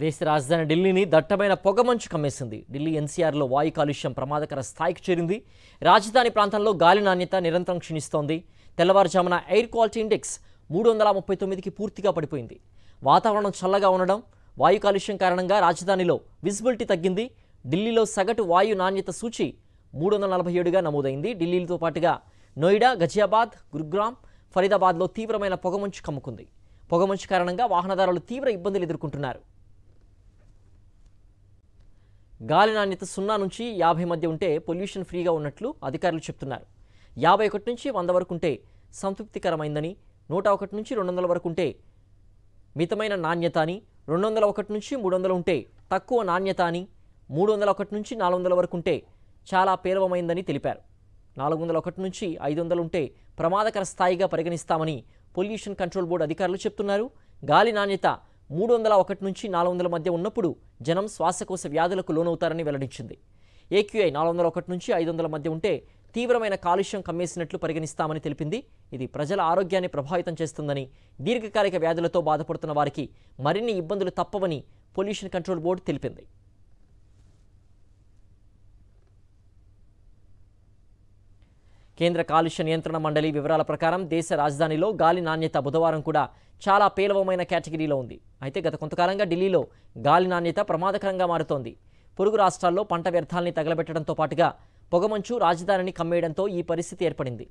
దేశ రాజధాని ఢిల్లీని దట్టమైన పొగమంచు కమ్మేసింది. ఢిల్లీ ఎన్సీఆర్లో వాయు కాలుష్యం ప్రమాదకర స్థాయికి చేరింది. రాజధాని ప్రాంతంలో గాలి నాణ్యత నిరంతరం క్షీణిస్తోంది. తెల్లవారుజామున ఎయిర్ క్వాలిటీ ఇండెక్స్ 339కి పూర్తిగా పడిపోయింది. వాతావరణం చల్లగా ఉండడం, వాయు కాలుష్యం కారణంగా రాజధానిలో విజిబిలిటీ తగ్గింది. ఢిల్లీలో సగటు వాయు నాణ్యత సూచి 347గా నమోదైంది. ఢిల్లీతో పాటుగా నోయిడా, గజియాబాద్, గురుగ్రామ్, ఫరీదాబాద్లో తీవ్రమైన పొగమంచు కమ్ముకుంది. పొగమంచు కారణంగా వాహనదారులు తీవ్ర ఇబ్బందులు ఎదుర్కొంటున్నారు. గాలి నాణ్యత 0 నుంచి 50 మధ్య ఉంటే పొల్యూషన్ ఫ్రీగా ఉన్నట్లు అధికారులు చెప్తున్నారు. 51 నుంచి 100 వరకు ఉంటే సంతృప్తికరమైందని, 101 నుంచి 200 వరకు ఉంటే మితమైన నాణ్యత అని, 201 నుంచి 300 ఉంటే తక్కువ నాణ్యత అని, 301 నుంచి 400 వరకు ఉంటే చాలా పేలవమైందని తెలిపారు. 401 నుంచి 500 ఉంటే ప్రమాదకర స్థాయిగా పరిగణిస్తామని పొల్యూషన్ కంట్రోల్ బోర్డు అధికారులు చెప్తున్నారు. గాలి నాణ్యత 301 నుంచి 400 మధ్య ఉన్నప్పుడు జనం శ్వాసకోశ వ్యాధులకు లోనవుతారని వెల్లడించింది. ఏక్యూఐ 401 నుంచి 500 మధ్య ఉంటే తీవ్రమైన కాలుష్యం కమ్మేసినట్లు పరిగణిస్తామని తెలిపింది. ఇది ప్రజల ఆరోగ్యాన్ని ప్రభావితం చేస్తుందని, దీర్ఘకాలిక వ్యాధులతో బాధపడుతున్న వారికి మరిన్ని ఇబ్బందులు తప్పవని పొల్యూషన్ కంట్రోల్ బోర్డు తెలిపింది. కేంద్ర కాలుష్య నియంత్రణ మండలి వివరాల ప్రకారం దేశ రాజధానిలో గాలి నాణ్యత బుధవారం కూడా చాలా పేలవమైన కేటగిరీలో ఉంది. అయితే గత కొంతకాలంగా ఢిల్లీలో గాలి నాణ్యత ప్రమాదకరంగా మారుతోంది. పొరుగు రాష్ట్రాల్లో పంట వ్యర్థాలని తగలబెట్టడంతో పాటుగా పొగమంచు రాజధానిని కమ్మేయడంతో ఈ పరిస్థితి ఏర్పడింది.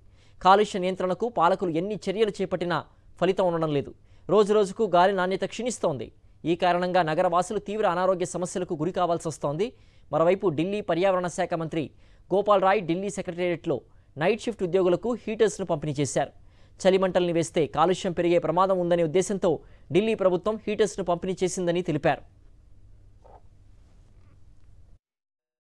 కాలుష్య నియంత్రణకు పాలకులు ఎన్ని చర్యలు చేపట్టినా ఫలితం ఉండడం లేదు. రోజురోజుకు గాలి నాణ్యత క్షీణిస్తోంది. ఈ కారణంగా నగరవాసులు తీవ్ర అనారోగ్య సమస్యలకు గురి కావాల్సి వస్తోంది. మరోవైపు ఢిల్లీ పర్యావరణ శాఖ మంత్రి గోపాల్ రాయ్ ఢిల్లీ సెక్రటేరియట్లో నైట్ షిఫ్ట్ ఉద్యోగులకు హీటర్స్ను పంపిణీ చేశారు. చలిమంటల్ని వేస్తే కాలుష్యం పెరిగే ప్రమాదం ఉందనే ఉద్దేశంతో ఢిల్లీ ప్రభుత్వం హీటర్స్ను పంపిణీ చేసిందని తెలిపారు.